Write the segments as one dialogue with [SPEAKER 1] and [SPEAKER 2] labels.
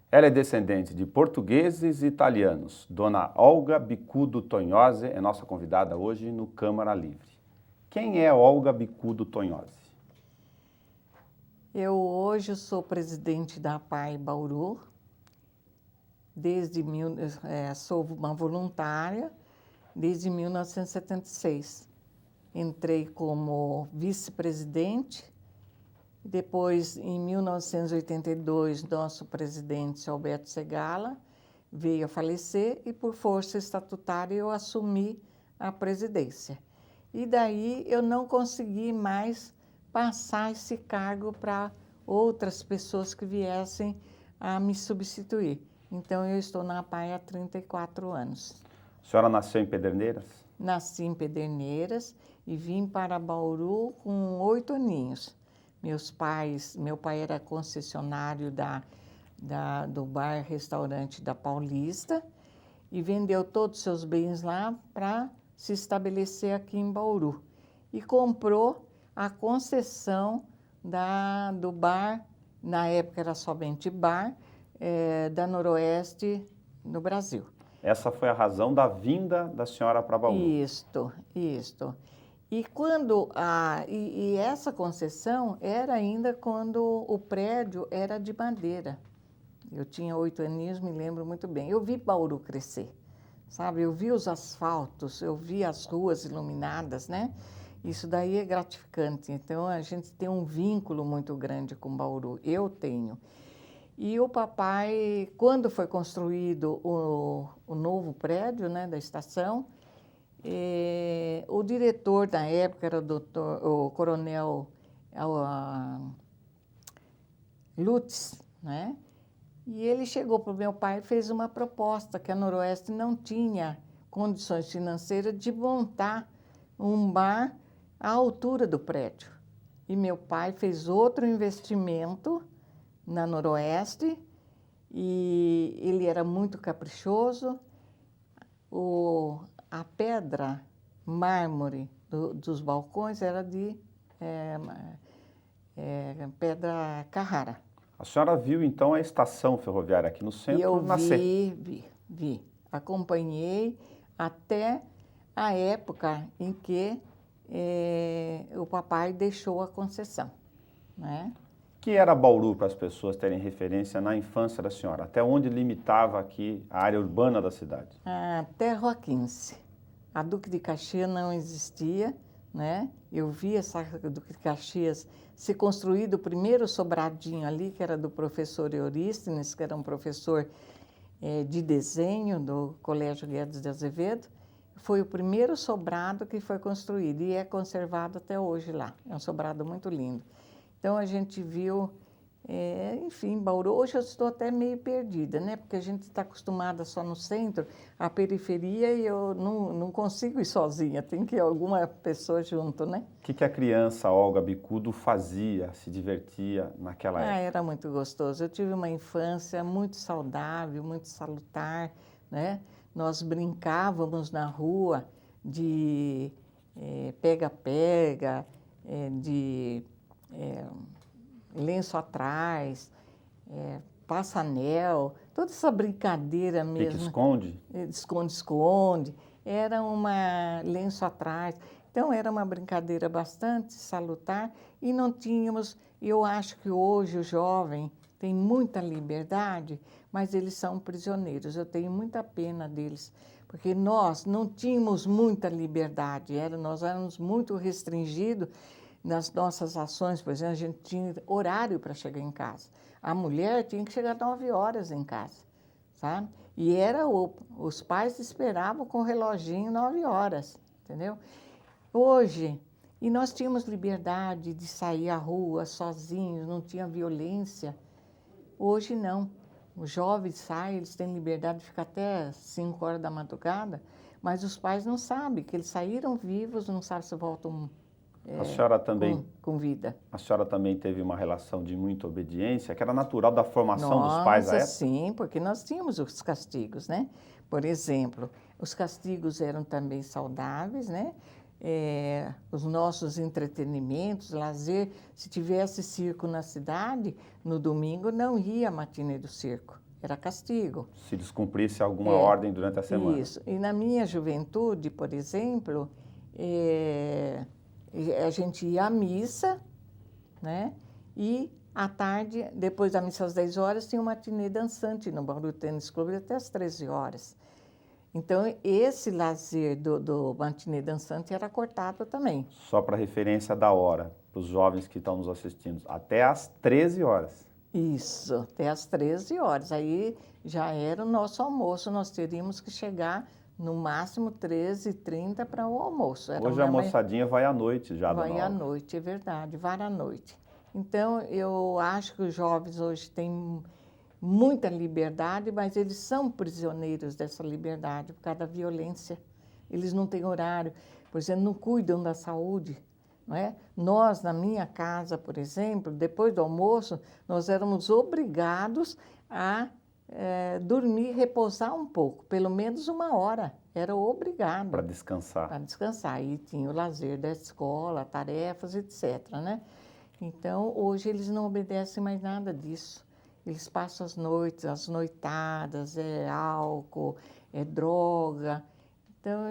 [SPEAKER 1] Ela é descendente de portugueses e italianos. Dona Olga Bicudo Tonhose é nossa convidada hoje no Câmara Livre. Quem é Olga Bicudo Tonhose?
[SPEAKER 2] Eu hoje sou presidente da APAE Bauru, sou uma voluntária desde 1976. Entrei como vice-presidente, depois em 1982 nosso presidente Alberto Segala veio a falecer e por força estatutária eu assumi a presidência. E daí eu não consegui mais passar esse cargo para outras pessoas que viessem a me substituir. Então, eu estou na APAE há 34 anos.
[SPEAKER 1] A senhora nasceu em Pederneiras?
[SPEAKER 2] Nasci em Pederneiras e vim para Bauru com 8 aninhos. Meu pai era concessionário do bar-restaurante da Paulista e vendeu todos os seus bens lá para se estabelecer aqui em Bauru. E comprou a concessão do bar, na época era somente bar, da Noroeste no Brasil.
[SPEAKER 1] Essa foi a razão da vinda da senhora para Bauru?
[SPEAKER 2] Isto. E essa concessão era ainda quando o prédio era de madeira. Eu tinha 8 aninhos, me lembro muito bem. Eu vi Bauru crescer, sabe? Eu vi os asfaltos, eu vi as ruas iluminadas, né? Isso daí é gratificante. Então, a gente tem um vínculo muito grande com Bauru. Eu tenho. E o papai, quando foi construído o novo prédio, né, da estação, o diretor da época era o coronel Lutz, né? E ele chegou para o meu pai e fez uma proposta que a Noroeste não tinha condições financeiras de montar um bar à altura do prédio. E meu pai fez outro investimento na Noroeste e ele era muito caprichoso. A pedra mármore dos balcões era de pedra Carrara.
[SPEAKER 1] A senhora viu, então, a estação ferroviária aqui no centro nascer?
[SPEAKER 2] Vi. Acompanhei até a época em que o papai deixou a concessão, né?
[SPEAKER 1] Que era Bauru, para as pessoas terem referência na infância da senhora? Até onde limitava aqui a área urbana da cidade?
[SPEAKER 2] Até Rua 15. A Duque de Caxias não existia, né? Eu vi essa Duque de Caxias ser construído o primeiro sobradinho ali, que era do professor Eurístenes, que era um professor de desenho do Colégio Guedes de Azevedo. Foi o primeiro sobrado que foi construído e é conservado até hoje lá. É um sobrado muito lindo. Então, a gente viu, enfim, Bauru. Hoje eu estou até meio perdida, né? Porque a gente está acostumada só no centro, a periferia, e eu não consigo ir sozinha, tem que ir alguma pessoa junto, né?
[SPEAKER 1] O que a criança Olga Bicudo fazia, se divertia naquela época?
[SPEAKER 2] Era muito gostoso. Eu tive uma infância muito saudável, muito salutar, né? Nós brincávamos na rua de pega-pega, de lenço atrás, passa-anel, toda essa brincadeira mesmo.
[SPEAKER 1] Pique-esconde?
[SPEAKER 2] Esconde-esconde, era uma lenço atrás. Então, era uma brincadeira bastante salutar e não tínhamos, eu acho que hoje o jovem tem muita liberdade, mas eles são prisioneiros. Eu tenho muita pena deles, porque nós não tínhamos muita liberdade, nós éramos muito restringidos nas nossas ações. Por exemplo, a gente tinha horário para chegar em casa. A mulher tinha que chegar 9 horas em casa, sabe? E os pais esperavam com o reloginho 9 horas, entendeu? Hoje, e nós tínhamos liberdade de sair à rua sozinhos, não tinha violência. Hoje não. Os jovens saem, eles têm liberdade de ficar até 5 horas da madrugada, mas os pais não sabem que eles saíram vivos, não sabem se voltam
[SPEAKER 1] a senhora também,
[SPEAKER 2] com vida.
[SPEAKER 1] A senhora também teve uma relação de muita obediência, que era natural da formação dos pais à época?
[SPEAKER 2] Sim, porque nós tínhamos os castigos, né? Por exemplo, os castigos eram também saudáveis, né? Os nossos entretenimentos, lazer. Se tivesse circo na cidade, no domingo não ia a matinê do circo, era castigo.
[SPEAKER 1] Se descumprisse alguma ordem durante a semana.
[SPEAKER 2] Isso. E na minha juventude, por exemplo, a gente ia à missa, né? E à tarde, depois da missa às 10 horas, tinha uma matinê dançante no Bauru Tênis Clube até às 13 horas. Então, esse lazer do matinê dançante era cortado também.
[SPEAKER 1] Só para referência da hora, para os jovens que estão nos assistindo, até às 13 horas.
[SPEAKER 2] Isso, até às 13 horas. Aí já era o nosso almoço, nós teríamos que chegar no máximo 13h30 para o almoço.
[SPEAKER 1] Hoje a moçadinha vai à noite já.
[SPEAKER 2] Vai à noite, é verdade, vai à noite. Então, eu acho que os jovens hoje têm muita liberdade, mas eles são prisioneiros dessa liberdade por causa da violência. Eles não têm horário, por exemplo, não cuidam da saúde. Não é? Nós, na minha casa, por exemplo, depois do almoço, nós éramos obrigados a dormir, repousar um pouco, pelo menos 1 hora, era obrigado.
[SPEAKER 1] Para descansar.
[SPEAKER 2] Para descansar, e tinha o lazer da escola, tarefas, etc., né? Então, hoje eles não obedecem mais nada disso. Eles passam as noites, as noitadas, é álcool, é droga. Então,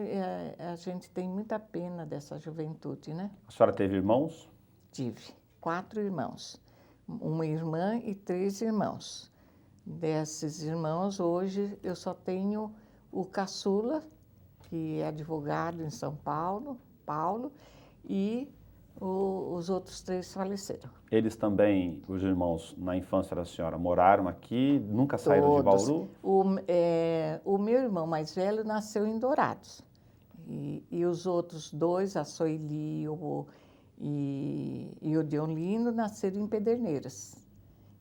[SPEAKER 2] a gente tem muita pena dessa juventude, né?
[SPEAKER 1] A senhora teve irmãos?
[SPEAKER 2] Tive 4 irmãos, 1 irmã e 3 irmãos. Desses irmãos, hoje eu só tenho o caçula, que é advogado em São Paulo, e os outros 3 faleceram.
[SPEAKER 1] Eles também, os irmãos, na infância da senhora, moraram aqui, nunca saíram de Bauru?
[SPEAKER 2] O meu irmão mais velho nasceu em Dourados. E os outros 2, a Soeli e o Deolino, nasceram em Pederneiras.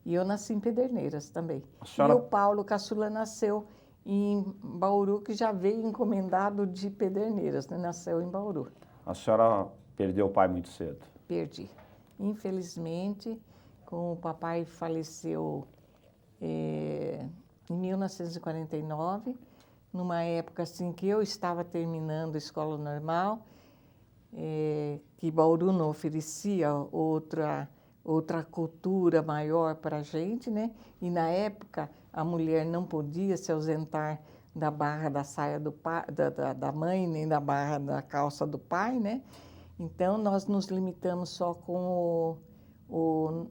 [SPEAKER 2] E eu nasci em Pederneiras também. E o Paulo Caçula nasceu em Bauru, que já veio encomendado de Pederneiras, né? Nasceu em Bauru.
[SPEAKER 1] A senhora perdeu o pai muito cedo?
[SPEAKER 2] Perdi. Infelizmente, o papai faleceu em 1949, numa época assim que eu estava terminando a escola normal, que Bauru não oferecia outra cultura maior para a gente, né? E na época a mulher não podia se ausentar da barra da saia do pai, da mãe, nem da barra da calça do pai, né? Então nós nos limitamos só com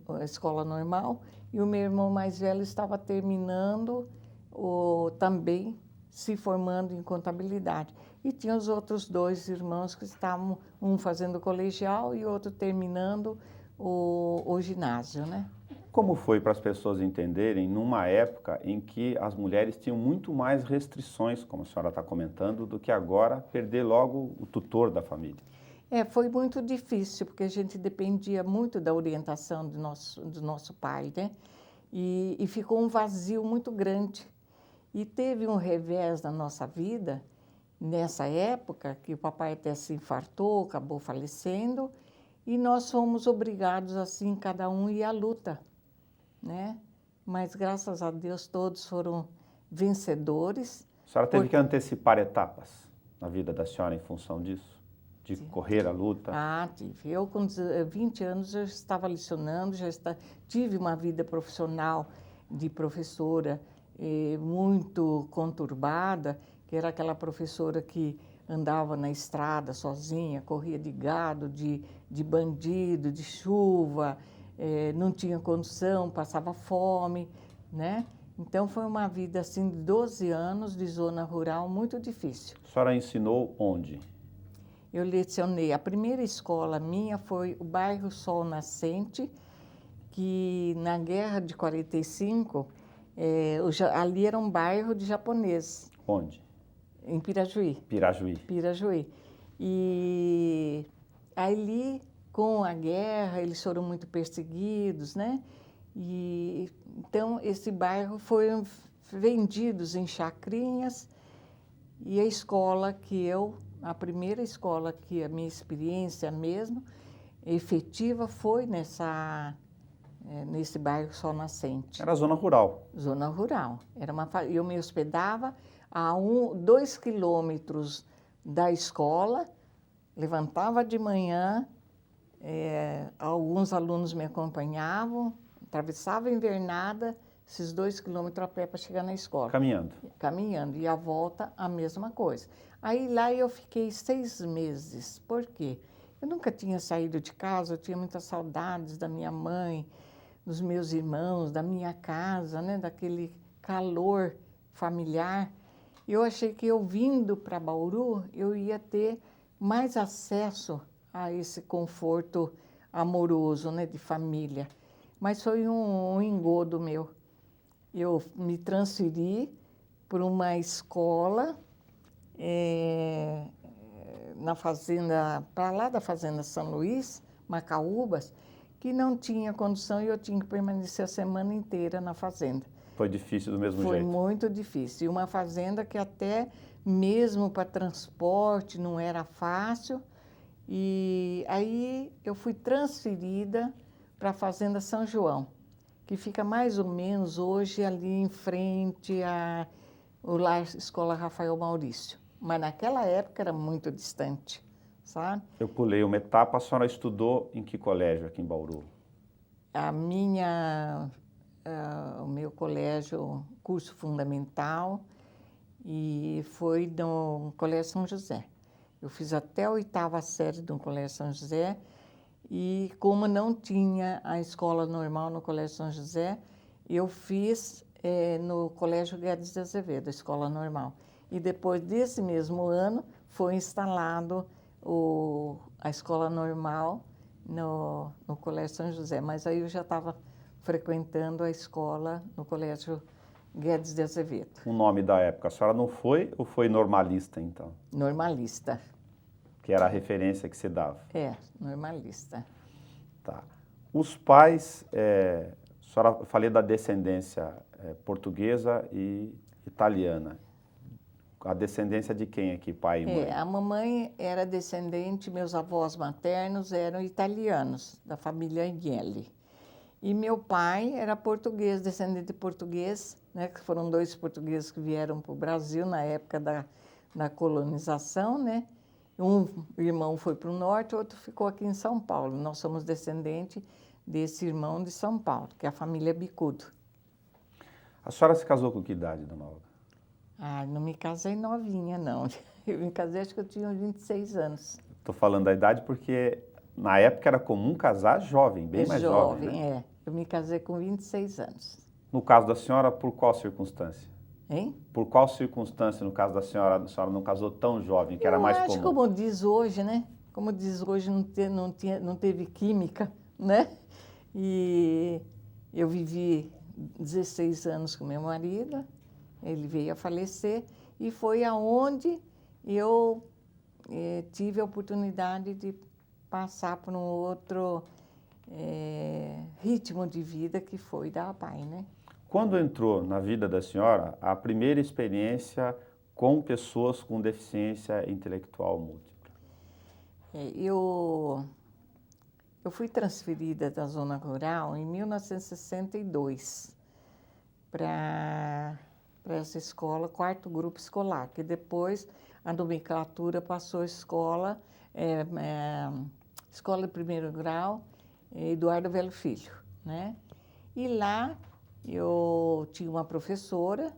[SPEAKER 2] a escola normal, e o meu irmão mais velho estava terminando também se formando em contabilidade. E tinha os outros 2 irmãos que estavam, um fazendo colegial e outro terminando o ginásio, né?
[SPEAKER 1] Como foi para as pessoas entenderem numa época em que as mulheres tinham muito mais restrições, como a senhora está comentando, do que agora perder logo o tutor da família?
[SPEAKER 2] Foi muito difícil, porque a gente dependia muito da orientação do nosso pai, né? E ficou um vazio muito grande. E teve um revés na nossa vida, nessa época, que o papai até se infartou, acabou falecendo, e nós fomos obrigados, assim, cada um ir à luta, né? Mas, graças a Deus, todos foram vencedores.
[SPEAKER 1] A senhora teve que antecipar etapas na vida da senhora em função disso? De correr a luta?
[SPEAKER 2] Tive. Eu, com 20 anos, já estava lecionando, tive uma vida profissional de professora muito conturbada, que era aquela professora que andava na estrada sozinha, corria de gado, de bandido, de chuva, não tinha condução, passava fome, né? Então, foi uma vida, assim, de 12 anos de zona rural muito difícil.
[SPEAKER 1] A senhora ensinou onde?
[SPEAKER 2] Eu lecionei. A primeira escola minha foi o bairro Sol Nascente, que na Guerra de 45, ali era um bairro de japoneses.
[SPEAKER 1] Onde?
[SPEAKER 2] Em Pirajuí. Pirajuí. E ali, com a guerra, eles foram muito perseguidos, né? E então, esse bairro foi vendidos em chacrinhas, e a escola a primeira escola que a minha experiência mesmo, efetiva, foi nesse bairro Sol Nascente.
[SPEAKER 1] Era zona rural.
[SPEAKER 2] Zona rural. Eu me hospedava a 2 quilômetros da escola, levantava de manhã, alguns alunos me acompanhavam, atravessava a invernada, esses 2 quilômetros a pé para chegar na escola.
[SPEAKER 1] Caminhando.
[SPEAKER 2] Caminhando, e a volta a mesma coisa. Aí lá eu fiquei 6 meses. Por quê? Eu nunca tinha saído de casa, eu tinha muitas saudades da minha mãe, dos meus irmãos, da minha casa, né? Daquele calor familiar. Eu achei que eu vindo para Bauru, eu ia ter mais acesso a esse conforto amoroso, né? De família. Mas foi um engodo meu. Eu me transferi para uma escola na fazenda, para lá da fazenda São Luís, Macaúbas, que não tinha condução e eu tinha que permanecer a semana inteira na fazenda.
[SPEAKER 1] Foi difícil do mesmo
[SPEAKER 2] Foi
[SPEAKER 1] jeito?
[SPEAKER 2] muito difícil. E uma fazenda que até mesmo para transporte não era fácil. E aí eu fui transferida para a fazenda São João, que fica mais ou menos hoje ali em frente à Lar Escola Rafael Maurício. Mas naquela época era muito distante, sabe?
[SPEAKER 1] Eu pulei uma etapa. A senhora estudou em que colégio aqui em Bauru?
[SPEAKER 2] O meu colégio, curso fundamental, e foi no Colégio São José. Eu fiz até a 8ª série do Colégio São José, e como não tinha a escola normal no Colégio São José, eu fiz no Colégio Guedes de Azevedo, a escola normal. E depois desse mesmo ano foi instalado a escola normal no Colégio São José. Mas aí eu já estava frequentando a escola no Colégio Guedes de Azevedo.
[SPEAKER 1] O nome da época, a senhora não foi ou foi normalista, então?
[SPEAKER 2] Normalista.
[SPEAKER 1] Que era a referência que se dava?
[SPEAKER 2] Normalista.
[SPEAKER 1] Tá. Os pais, a senhora, eu falei da descendência portuguesa e italiana. A descendência de quem aqui, pai e mãe?
[SPEAKER 2] A mamãe era descendente, meus avós maternos eram italianos, da família Agnelli. E meu pai era português, descendente de português, né, que foram 2 portugueses que vieram para o Brasil na época da colonização, né? Um irmão foi para o norte, o outro ficou aqui em São Paulo. Nós somos descendentes desse irmão de São Paulo, que é a família Bicudo.
[SPEAKER 1] A senhora se casou com que idade, dona Olga?
[SPEAKER 2] Não me casei novinha, não. Eu me casei, acho que eu tinha 26 anos.
[SPEAKER 1] Estou falando da idade porque na época era comum casar jovem, bem mais jovem, né?
[SPEAKER 2] Eu me casei com 26 anos.
[SPEAKER 1] No caso da senhora, por qual circunstância?
[SPEAKER 2] Hein?
[SPEAKER 1] Por qual circunstância, no caso da senhora, a senhora não casou tão jovem, que era mais comum?
[SPEAKER 2] Eu acho, como diz hoje, né? Como diz hoje, não teve química, né? E eu vivi 16 anos com meu marido, ele veio a falecer, e foi aonde eu tive a oportunidade de passar por um outro ritmo de vida que foi da pai, né?
[SPEAKER 1] Quando entrou na vida da senhora a primeira experiência com pessoas com deficiência intelectual múltipla?
[SPEAKER 2] Eu fui transferida da zona rural em 1962 para essa escola, 4º grupo escolar, que depois a nomenclatura passou a escola de 1º grau, Eduardo Velho Filho, né? E lá eu tinha uma professora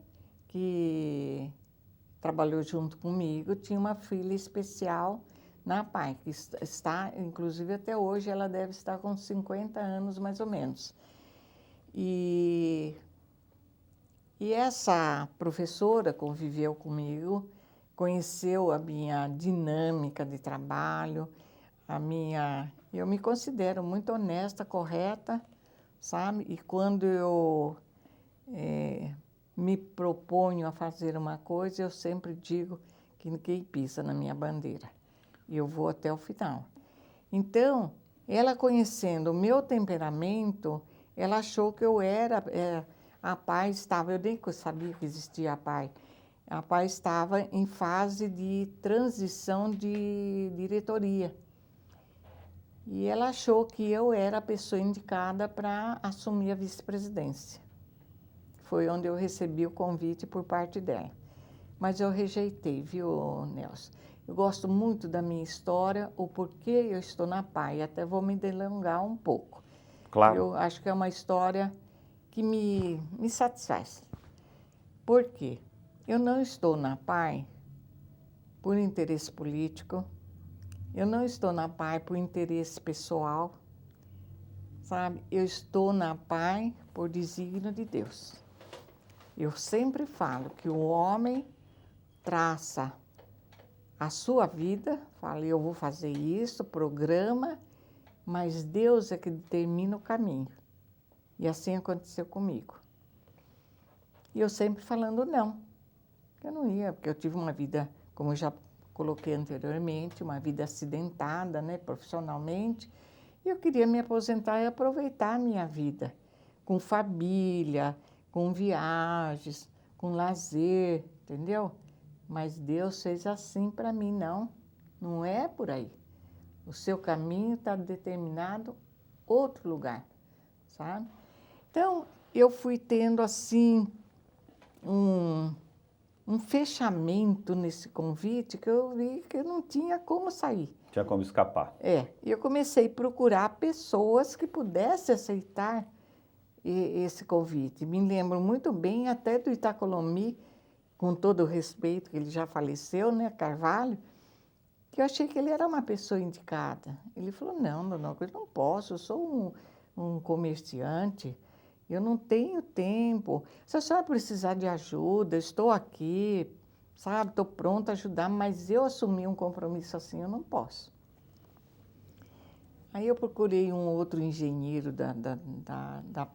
[SPEAKER 2] que trabalhou junto comigo, tinha uma filha especial na PAI, que está, inclusive até hoje, ela deve estar com 50 anos mais ou menos. E essa professora conviveu comigo, conheceu a minha dinâmica de trabalho, eu me considero muito honesta, correta, sabe? E quando eu me proponho a fazer uma coisa, eu sempre digo que ninguém pisa na minha bandeira. E eu vou até o final. Então, ela conhecendo o meu temperamento, ela achou que eu era... a PAI estava... Eu nem sabia que existia a PAI. A PAI estava em fase de transição de diretoria. E ela achou que eu era a pessoa indicada para assumir a vice-presidência. Foi onde eu recebi o convite por parte dela. Mas eu rejeitei, viu, Nelson? Eu gosto muito da minha história, o porquê eu estou na PAI. Até vou me delongar um pouco.
[SPEAKER 1] Claro.
[SPEAKER 2] Eu acho que é uma história que me satisfaz. Por quê? Eu não estou na PAI por interesse político, eu não estou na PAI por interesse pessoal, sabe? Eu estou na PAI por desígnio de Deus. Eu sempre falo que o homem traça a sua vida, fala, eu vou fazer isso, programa, mas Deus é que determina o caminho. E assim aconteceu comigo. E eu sempre falando não. Eu não ia, porque eu tive uma vida, como eu já coloquei anteriormente, uma vida acidentada, né, profissionalmente. E eu queria me aposentar e aproveitar a minha vida com família, com viagens, com lazer, entendeu? Mas Deus fez assim para mim, não é por aí. O seu caminho está determinado outro lugar, sabe? Então, eu fui tendo assim um fechamento nesse convite que eu vi que eu não tinha como sair.
[SPEAKER 1] Tinha como escapar.
[SPEAKER 2] E eu comecei a procurar pessoas que pudessem aceitar esse convite. Me lembro muito bem até do Itacolomi, com todo o respeito, que ele já faleceu, né, Carvalho, que eu achei que ele era uma pessoa indicada. Ele falou, não, dona Augusta, eu não posso, eu sou um comerciante, eu não tenho tempo. Se a senhora precisar de ajuda, estou aqui, sabe, estou pronta a ajudar, mas eu assumir um compromisso assim, eu não posso. Aí eu procurei um outro engenheiro da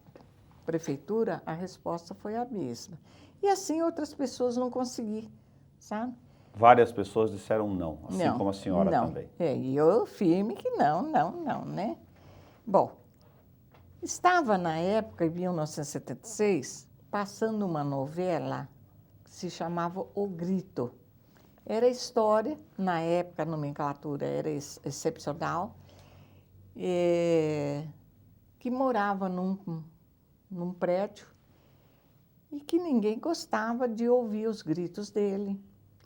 [SPEAKER 2] prefeitura, a resposta foi a mesma. E assim outras pessoas não consegui, sabe?
[SPEAKER 1] Várias pessoas disseram não, assim
[SPEAKER 2] Não,
[SPEAKER 1] como a senhora
[SPEAKER 2] não.
[SPEAKER 1] também.
[SPEAKER 2] E eu firme que não, né? Bom, estava na época, em 1976, passando uma novela que se chamava O Grito. Era história, na época a nomenclatura era excepcional, que morava num prédio e que ninguém gostava de ouvir os gritos dele,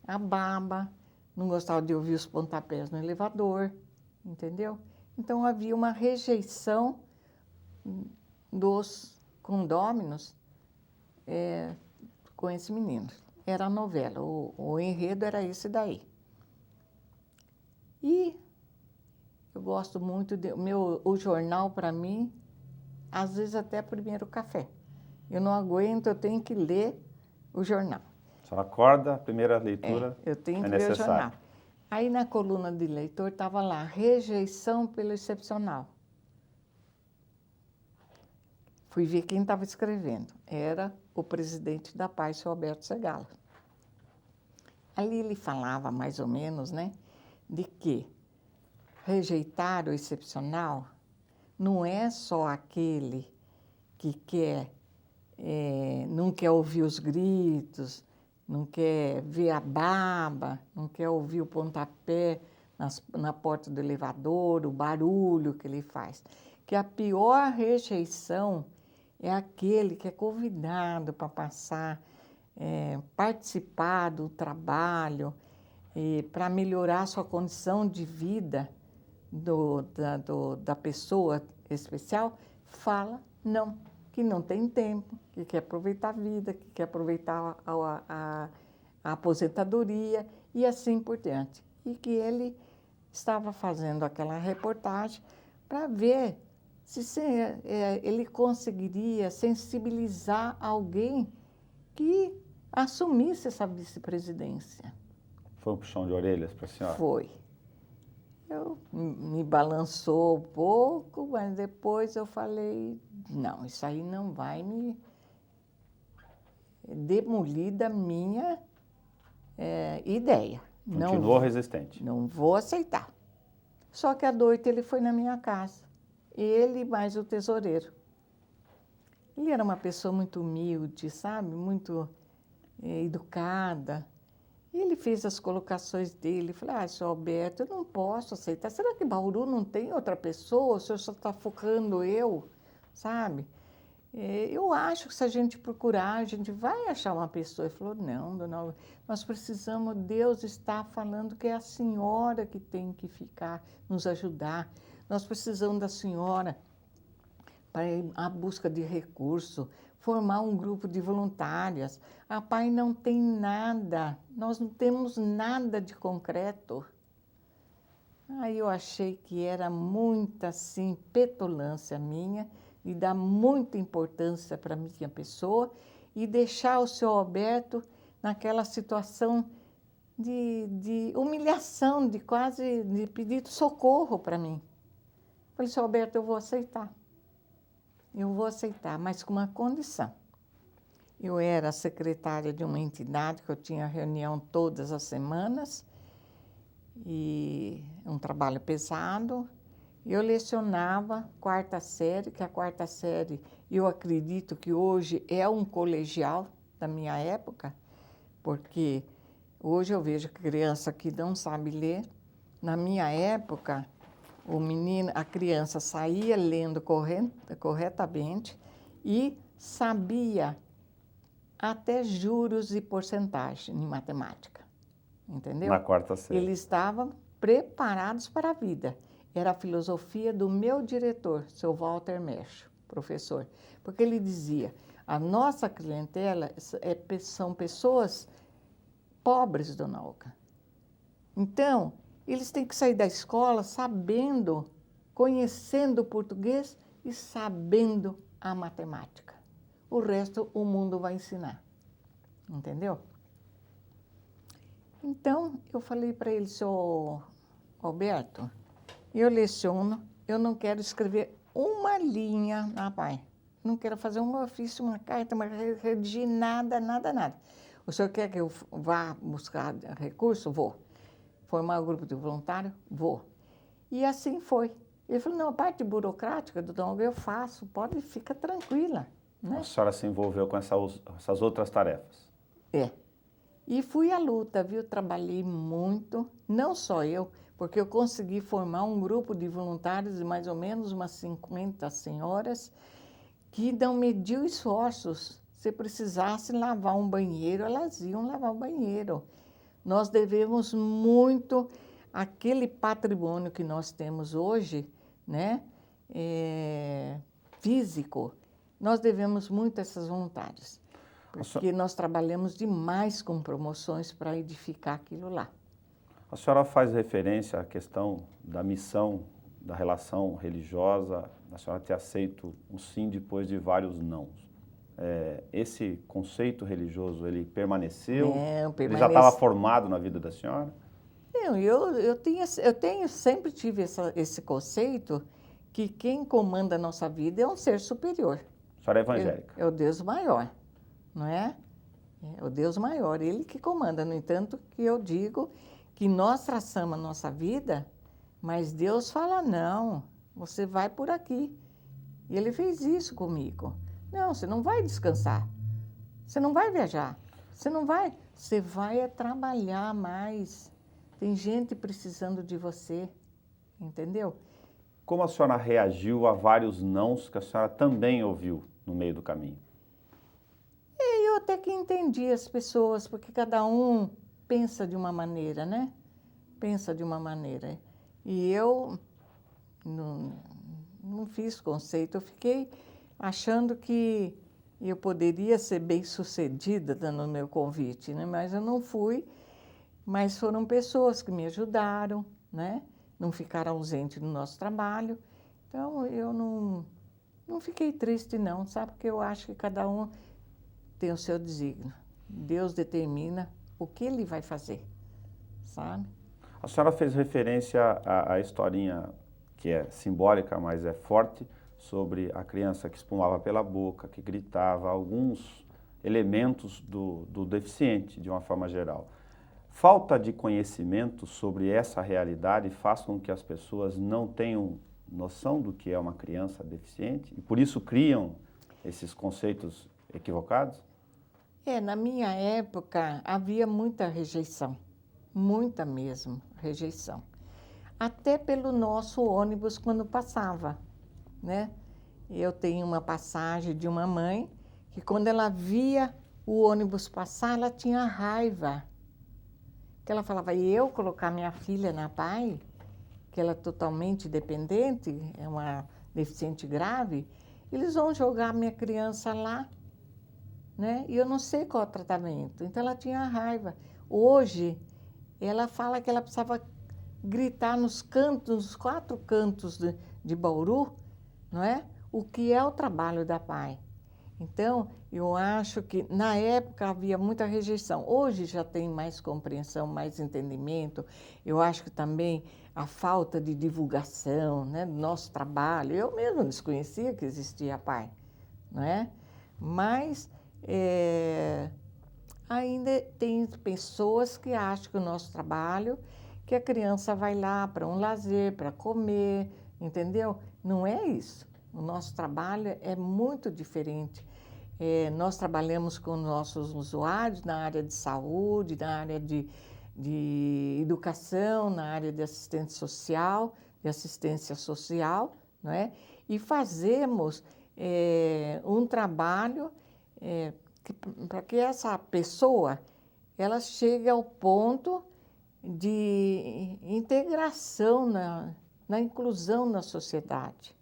[SPEAKER 2] a baba, não gostava de ouvir os pontapés no elevador, entendeu? Então havia uma rejeição dos condôminos com esse menino. Era a novela, o enredo era esse daí. E eu gosto muito, o jornal para mim, às vezes até primeiro café. Eu não aguento, eu tenho que ler o jornal.
[SPEAKER 1] A senhora acorda, a primeira leitura
[SPEAKER 2] Eu tenho que
[SPEAKER 1] é
[SPEAKER 2] ler o
[SPEAKER 1] necessária.
[SPEAKER 2] jornal. Aí na coluna de leitor estava lá, rejeição pelo excepcional. Fui ver quem estava escrevendo. Era o presidente da PAI, seu Alberto Segala. Ali ele falava mais ou menos, né, de que rejeitar o excepcional não é só aquele que quer, não quer ouvir os gritos, não quer ver a baba, não quer ouvir o pontapé na porta do elevador, o barulho que ele faz. Que a pior rejeição é aquele que é convidado para passar, participar do trabalho, para melhorar a sua condição de vida da pessoa especial, fala não, que não tem tempo, que quer aproveitar a vida, que quer aproveitar a aposentadoria e assim por diante. E que ele estava fazendo aquela reportagem para ver se ele conseguiria sensibilizar alguém que assumisse essa vice-presidência.
[SPEAKER 1] Foi um puxão de orelhas para a senhora?
[SPEAKER 2] Foi. Me balançou um pouco, mas depois eu falei, não, isso aí não vai me demolir da minha ideia.
[SPEAKER 1] Continuou resistente?
[SPEAKER 2] Não vou aceitar. Só que à noite ele foi na minha casa, ele mais o tesoureiro. Ele era uma pessoa muito humilde, sabe? Muito educada. E ele fez as colocações dele. Falei, senhor Alberto, eu não posso aceitar. Será que Bauru não tem outra pessoa? O senhor só está focando eu, sabe? Eu acho que se a gente procurar, a gente vai achar uma pessoa. Ele falou, não, dona, nós precisamos, Deus está falando que é a senhora que tem que ficar, nos ajudar. Nós precisamos da senhora para ir à busca de recurso, formar um grupo de voluntárias. A PAI não tem nada, nós não temos nada de concreto. Aí eu achei que era muita, assim, petulância minha e dar muita importância para a minha pessoa e deixar o seu Alberto naquela situação de humilhação, de quase de pedir socorro para mim. Falei, seu Alberto, eu vou aceitar. Eu vou aceitar, mas com uma condição. Eu era secretária de uma entidade que eu tinha reunião todas as semanas, e um trabalho pesado. Eu lecionava quarta série, que a quarta série eu acredito que hoje é um colegial da minha época, porque hoje eu vejo criança que não sabe ler. Na minha época, a criança saía lendo corretamente e sabia até juros e porcentagem em matemática. Entendeu?
[SPEAKER 1] Na quarta série.
[SPEAKER 2] Eles estavam preparados para a vida. Era a filosofia do meu diretor, seu Walter Mecho, professor. Porque ele dizia, a nossa clientela são pessoas pobres, dona Olga. Então, eles têm que sair da escola sabendo, conhecendo o português e sabendo a matemática. O resto o mundo vai ensinar. Entendeu? Então, eu falei para ele, seu Alberto, eu leciono, eu não quero escrever uma linha na PAI. Não quero fazer um ofício, uma carta, redigir nada, nada, nada. O senhor quer que eu vá buscar recurso? Vou. Formar um grupo de voluntário? Vou. E assim foi. Ele falou, não, a parte burocrática, dona Olga, eu faço, pode, fica tranquila. Né?
[SPEAKER 1] A senhora se envolveu com essas outras tarefas.
[SPEAKER 2] É. E fui à luta, viu? Trabalhei muito, não só eu, porque eu consegui formar um grupo de voluntários de mais ou menos umas 50 senhoras que não mediam esforços. Se precisasse lavar um banheiro, elas iam lavar o banheiro. Nós devemos muito aquele patrimônio que nós temos hoje, né? Físico, nós devemos muito a essas voluntárias. Porque nós trabalhamos demais com promoções para edificar aquilo lá.
[SPEAKER 1] A senhora faz referência à questão da missão, da relação religiosa, a senhora ter aceito um sim depois de vários nãos. Esse conceito religioso, ele permaneceu? Ele já estava formado na vida da senhora?
[SPEAKER 2] Não, sempre tive esse conceito que quem comanda a nossa vida é um ser superior.
[SPEAKER 1] A senhora é evangélica?
[SPEAKER 2] É o Deus maior. Não é? É o Deus maior, Ele que comanda. No entanto, que eu digo que nós traçamos a nossa vida, mas Deus fala, não, você vai por aqui. E Ele fez isso comigo. Não, você não vai descansar, você não vai viajar, você vai trabalhar mais. Tem gente precisando de você, entendeu?
[SPEAKER 1] Como a senhora reagiu a vários nãos que a senhora também ouviu no meio do caminho?
[SPEAKER 2] Eu até que entendi as pessoas, porque cada um pensa de uma maneira, né? Pensa de uma maneira. E eu não fiz conceito, eu fiquei achando que eu poderia ser bem-sucedida dando o meu convite, né? Mas eu não fui, mas foram pessoas que me ajudaram, né? Não ficaram ausentes do nosso trabalho. Então, eu não fiquei triste, não, sabe? Porque eu acho que cada um tem o seu desígnio. Deus determina o que Ele vai fazer, sabe?
[SPEAKER 1] A senhora fez referência à historinha que é simbólica, mas é forte, sobre a criança que espumava pela boca, que gritava, alguns elementos do deficiente, de uma forma geral. Falta de conhecimento sobre essa realidade faz com que as pessoas não tenham noção do que é uma criança deficiente e por isso criam esses conceitos equivocados?
[SPEAKER 2] Na minha época havia muita rejeição, muita mesmo rejeição. Até pelo nosso ônibus quando passava, né? Eu tenho uma passagem de uma mãe que quando ela via o ônibus passar, ela tinha raiva. Que ela falava, e eu colocar minha filha na PAI, que ela é totalmente dependente, é uma deficiente grave, eles vão jogar minha criança lá né? E eu não sei qual é o tratamento. Então, ela tinha raiva. Hoje, ela fala que ela precisava gritar nos cantos, nos 4 cantos de Bauru, não é? O que é o trabalho da PAI. Então, eu acho que na época havia muita rejeição. Hoje já tem mais compreensão, mais entendimento. Eu acho que também a falta de divulgação, né, do nosso trabalho. Eu mesmo desconhecia que existia a PAI, não é? Mas ainda tem pessoas que acham que o nosso trabalho, que a criança vai lá para um lazer, para comer, entendeu? Não é isso. O nosso trabalho é muito diferente. Nós trabalhamos com nossos usuários na área de saúde, na área de educação, na área de assistência social, não é? E fazemos um trabalho para que essa pessoa ela chegue ao ponto de integração, na inclusão na sociedade.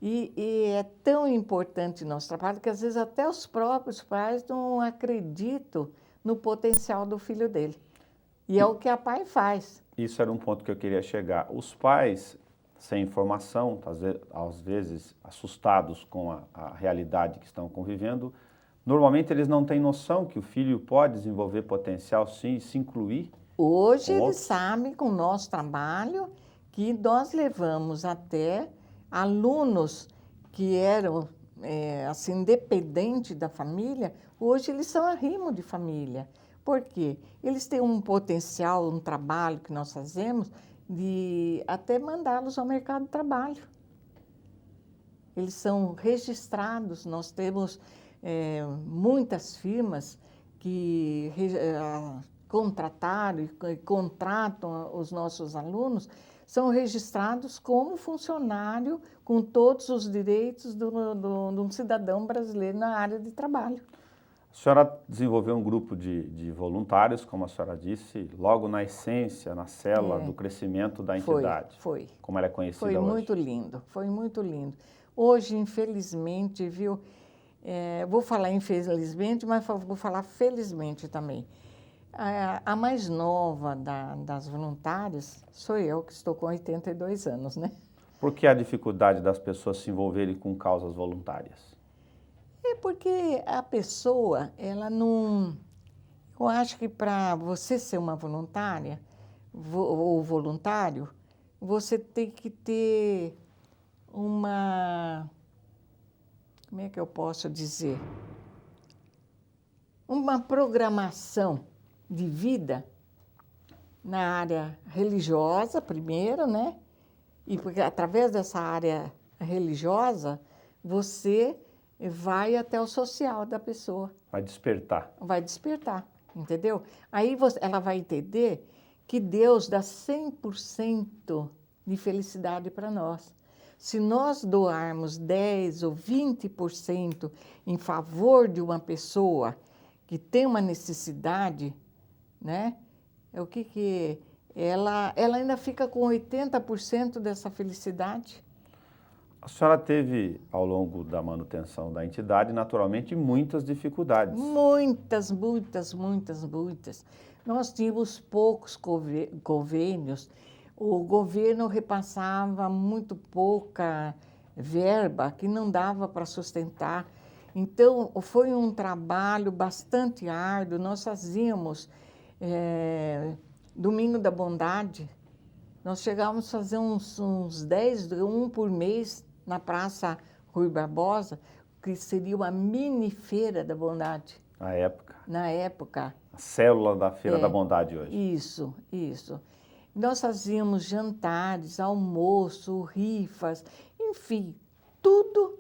[SPEAKER 2] E é tão importante o nosso trabalho que às vezes até os próprios pais não acreditam no potencial do filho dele. E é o que a PAI faz.
[SPEAKER 1] Isso era um ponto que eu queria chegar. Os pais, sem informação, às vezes assustados com a realidade que estão convivendo, normalmente eles não têm noção que o filho pode desenvolver potencial sim e se incluir.
[SPEAKER 2] Hoje eles sabem com o nosso trabalho que nós levamos até alunos que eram assim, dependentes da família, hoje eles são arrimo de família. Por quê? Eles têm um potencial, um trabalho que nós fazemos, de até mandá-los ao mercado de trabalho. Eles são registrados, nós temos muitas firmas que contrataram e contratam os nossos alunos, são registrados como funcionário com todos os direitos de um cidadão brasileiro na área de trabalho.
[SPEAKER 1] A senhora desenvolveu um grupo de voluntários, como a senhora disse, logo na essência, na célula do crescimento da entidade.
[SPEAKER 2] Foi.
[SPEAKER 1] Como ela é conhecida
[SPEAKER 2] hoje.
[SPEAKER 1] Foi
[SPEAKER 2] muito lindo. Hoje, infelizmente, viu, vou falar infelizmente, mas vou falar felizmente também. A mais nova das voluntárias sou eu, que estou com 82 anos, né?
[SPEAKER 1] Por que a dificuldade das pessoas se envolverem com causas voluntárias?
[SPEAKER 2] É porque a pessoa, ela não... Eu acho que para você ser uma voluntária ou voluntário, você tem que ter uma... Como é que eu posso dizer? Uma programação de vida na área religiosa, primeiro, né? E porque através dessa área religiosa, você vai até o social da pessoa.
[SPEAKER 1] Vai despertar.
[SPEAKER 2] Vai despertar, entendeu? Aí ela vai entender que Deus dá 100% de felicidade para nós. Se nós doarmos 10 ou 20% em favor de uma pessoa que tem uma necessidade, né? O que ela ainda fica com 80% dessa felicidade.
[SPEAKER 1] A senhora teve, ao longo da manutenção da entidade, naturalmente, muitas dificuldades.
[SPEAKER 2] Muitas. Nós tínhamos poucos convênios. O governo repassava muito pouca verba, que não dava para sustentar. Então, foi um trabalho bastante árduo. Nós fazíamos Domingo da Bondade. Nós chegávamos a fazer uns 10, um por mês, na Praça Rui Barbosa, que seria uma mini Feira da Bondade.
[SPEAKER 1] Na época.
[SPEAKER 2] A
[SPEAKER 1] célula da Feira da Bondade hoje.
[SPEAKER 2] Isso. Nós fazíamos jantares, almoço, rifas, enfim, tudo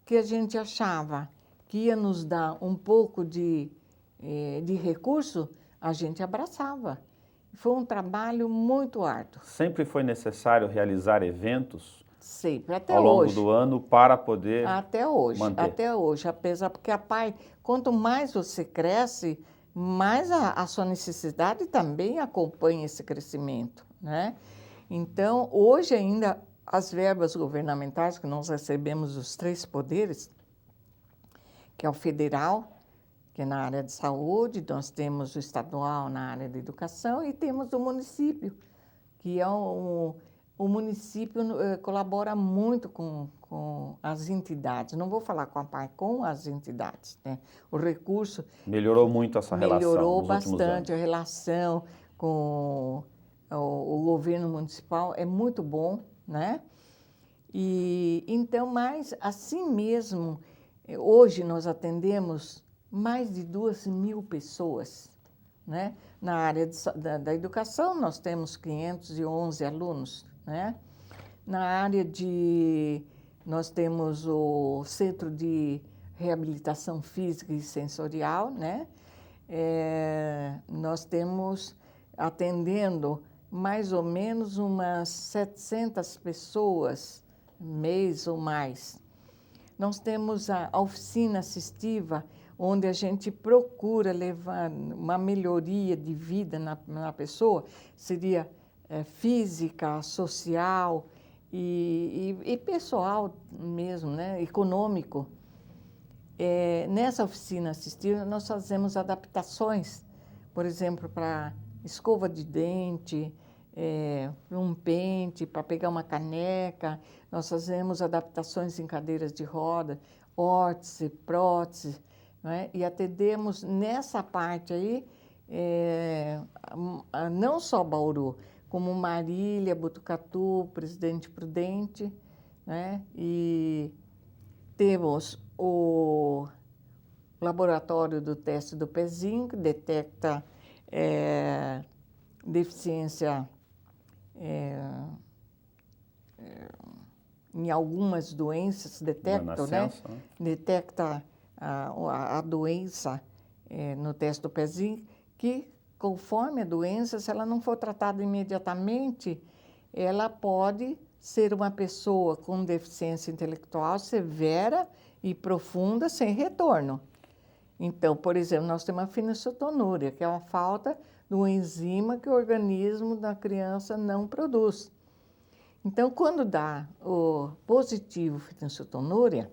[SPEAKER 2] que a gente achava que ia nos dar um pouco de recurso, a gente abraçava. Foi um trabalho muito árduo.
[SPEAKER 1] Sempre foi necessário realizar eventos?
[SPEAKER 2] Sempre, até
[SPEAKER 1] ao longo
[SPEAKER 2] hoje.
[SPEAKER 1] do ano para poder
[SPEAKER 2] até hoje,
[SPEAKER 1] manter.
[SPEAKER 2] Até hoje, apesar porque a PAI, quanto mais você cresce, mais a sua necessidade também acompanha esse crescimento, né? Então, hoje ainda, as verbas governamentais que nós recebemos dos 3 poderes, que é o federal, que é na área de saúde, nós temos o estadual na área de educação e temos o município, que é o município colabora muito com as entidades. Não vou falar com a parte, com as entidades, né? O recurso...
[SPEAKER 1] Melhorou muito essa relação
[SPEAKER 2] melhorou
[SPEAKER 1] nos últimos
[SPEAKER 2] bastante
[SPEAKER 1] anos.
[SPEAKER 2] a relação com o governo municipal, é muito bom, né? E então, mas assim mesmo, hoje nós atendemos mais de 2.000 pessoas, né? Na área da educação, nós temos 511 alunos, né? Na área nós temos o Centro de Reabilitação Física e Sensorial, né? Nós temos atendendo mais ou menos umas 700 pessoas mês ou mais. Nós temos a oficina assistiva, onde a gente procura levar uma melhoria de vida na pessoa, seria física, social e pessoal mesmo, né? Econômico. Nessa oficina assistiva, nós fazemos adaptações, por exemplo, para escova de dente, um pente, para pegar uma caneca. Nós fazemos adaptações em cadeiras de roda, órtese, prótese, né? E atendemos nessa parte aí, não só Bauru, como Marília, Botucatu, Presidente Prudente, né? E temos o laboratório do teste do pezinho, que detecta deficiência em algumas doenças, detectam, né? Detecta a doença no teste do pezinho, que conforme a doença, se ela não for tratada imediatamente, ela pode ser uma pessoa com deficiência intelectual severa e profunda sem retorno. Então, por exemplo, nós temos a fenilcetonúria, que é uma falta do enzima que o organismo da criança não produz. Então, quando dá o positivo fenilcetonúria,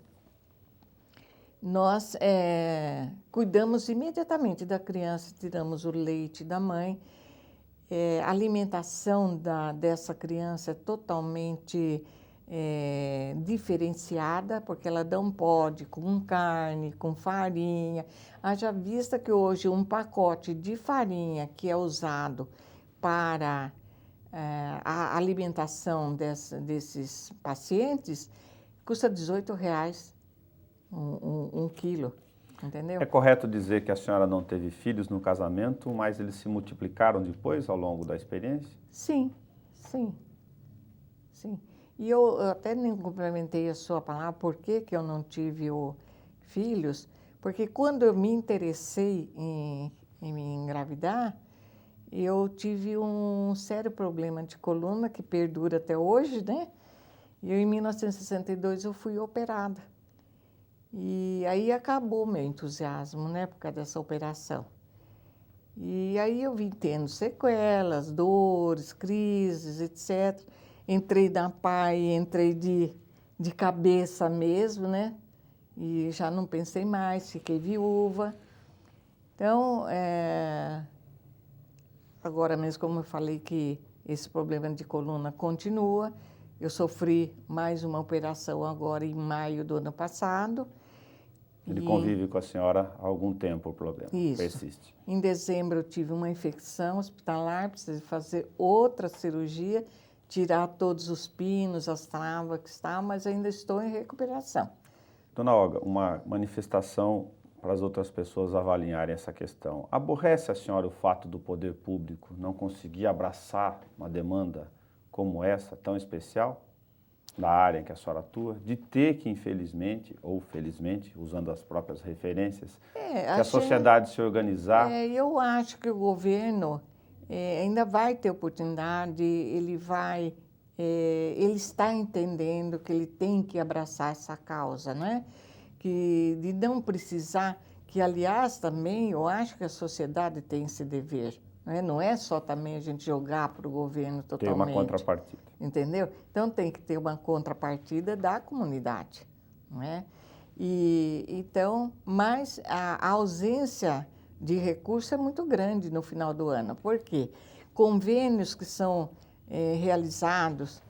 [SPEAKER 2] nós cuidamos imediatamente da criança, tiramos o leite da mãe. A alimentação dessa criança é totalmente diferenciada, porque ela não pode com carne, com farinha. Haja vista que hoje um pacote de farinha que é usado para a alimentação desses pacientes custa R$18 um quilo, entendeu?
[SPEAKER 1] É correto dizer que a senhora não teve filhos no casamento, mas eles se multiplicaram depois, ao longo da experiência?
[SPEAKER 2] Sim, sim, sim. E eu até nem complementei a sua palavra, por que eu não tive filhos, porque quando eu me interessei em me engravidar, eu tive um sério problema de coluna que perdura até hoje, né? E em 1962 eu fui operada. E aí acabou meu entusiasmo, né, por causa dessa operação. E aí eu vim tendo sequelas, dores, crises, etc. Entrei na PAI, entrei de cabeça mesmo, né? E já não pensei mais, fiquei viúva. Então, agora mesmo, como eu falei que esse problema de coluna continua, eu sofri mais uma operação agora em maio do ano passado.
[SPEAKER 1] Ele convive com a senhora há algum tempo, o problema persiste.
[SPEAKER 2] Em dezembro eu tive uma infecção hospitalar, precisei fazer outra cirurgia, tirar todos os pinos, as travas que estavam, mas ainda estou em recuperação.
[SPEAKER 1] Dona Olga, uma manifestação para as outras pessoas avaliarem essa questão. Aborrece a senhora o fato do poder público não conseguir abraçar uma demanda como essa, tão especial, da área em que a senhora atua, de ter que, infelizmente, ou felizmente, usando as próprias referências, que a sociedade se organizar?
[SPEAKER 2] Eu acho que o governo ainda vai ter oportunidade, ele está entendendo que ele tem que abraçar essa causa, né? De não precisar, que aliás também eu acho que a sociedade tem esse dever, né? Não é só também a gente jogar para o governo totalmente.
[SPEAKER 1] Tem uma contrapartida.
[SPEAKER 2] Entendeu? Então tem que ter uma contrapartida da comunidade, não é? Então, mas a ausência de recurso é muito grande no final do ano. Por quê? Convênios que são realizados,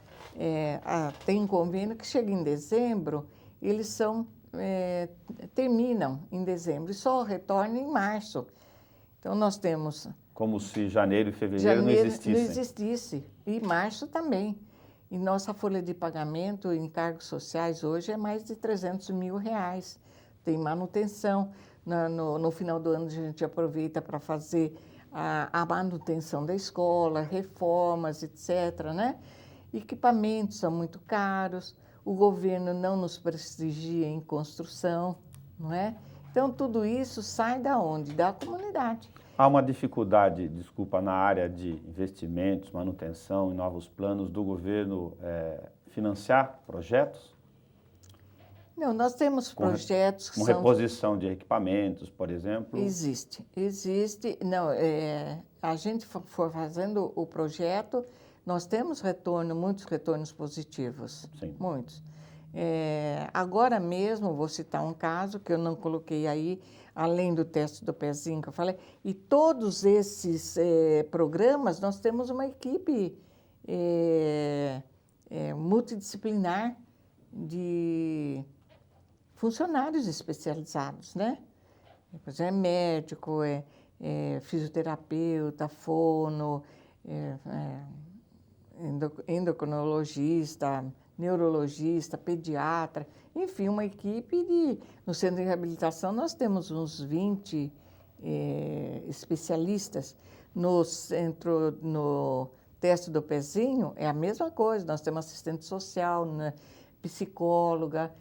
[SPEAKER 2] tem um convênio que chega em dezembro, eles terminam em dezembro e só retornam em março. Então, nós temos...
[SPEAKER 1] Como se janeiro e fevereiro não existissem.
[SPEAKER 2] Não existisse. E março também. E nossa folha de pagamento em encargos sociais hoje é mais de R$300 mil. Tem manutenção. No final do ano a gente aproveita para fazer a manutenção da escola, reformas, etc., né? Equipamentos são muito caros, o governo não nos prestigia em construção, não é? Então, tudo isso sai da onde? Da comunidade.
[SPEAKER 1] Há uma dificuldade, desculpa, na área de investimentos, manutenção e novos planos do governo financiar projetos?
[SPEAKER 2] Não, nós temos projetos que
[SPEAKER 1] são... reposição de equipamentos, por exemplo?
[SPEAKER 2] Existe. Não, a gente for fazendo o projeto, nós temos muitos retornos positivos.
[SPEAKER 1] Sim.
[SPEAKER 2] Muitos. Agora mesmo, vou citar um caso que eu não coloquei aí, além do teste do pezinho que eu falei, e todos esses programas, nós temos uma equipe multidisciplinar de funcionários especializados, né? É médico, fisioterapeuta, fono, endocrinologista, neurologista, pediatra, enfim, uma equipe no centro de reabilitação nós temos uns 20 especialistas. No teste do pezinho é a mesma coisa, nós temos assistente social, né, psicóloga,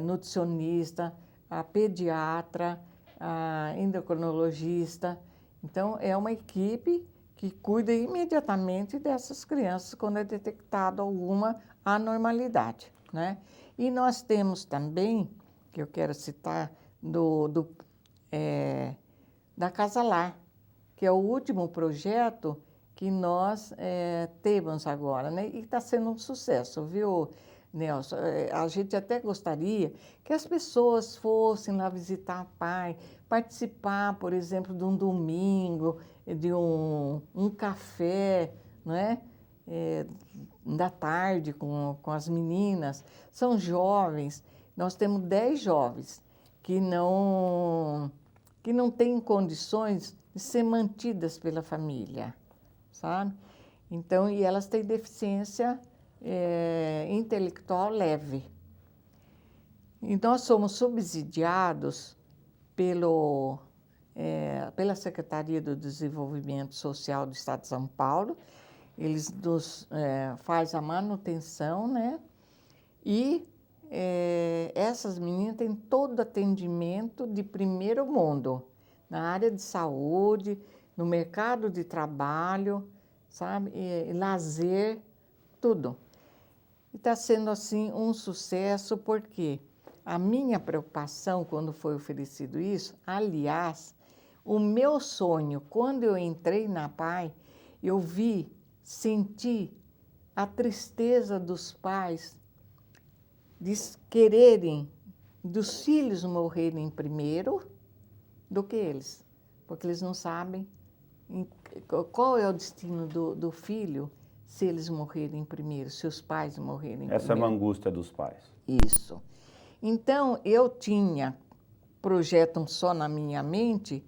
[SPEAKER 2] nutricionista, a pediatra, a endocrinologista. Então, é uma equipe que cuida imediatamente dessas crianças quando é detectado alguma anormalidade, né? E nós temos também, que eu quero citar, da Casa Lar, que é o último projeto que nós temos agora, né? E está sendo um sucesso, viu, Nelson? A gente até gostaria que as pessoas fossem lá visitar o pai, participar, por exemplo, de um domingo, de um café, não é? Da tarde com as meninas. São jovens, nós temos 10 jovens que não têm condições de ser mantidas pela família, sabe? Então, e elas têm deficiência intelectual leve. E nós somos subsidiados pela Secretaria do Desenvolvimento Social do Estado de São Paulo. Eles nos fazem a manutenção, né? E essas meninas têm todo atendimento de primeiro mundo, na área de saúde, no mercado de trabalho, sabe? Lazer, tudo. E está sendo, assim, um sucesso, porque a minha preocupação quando foi oferecido isso, aliás, o meu sonho, quando eu entrei na PAI, eu senti a tristeza dos pais de quererem dos filhos morrerem primeiro do que eles, porque eles não sabem qual é o destino do filho se eles morrerem primeiro, se os pais morrerem primeiro.
[SPEAKER 1] Essa é uma angústia dos pais.
[SPEAKER 2] Isso. Então, eu tinha projeto só na minha mente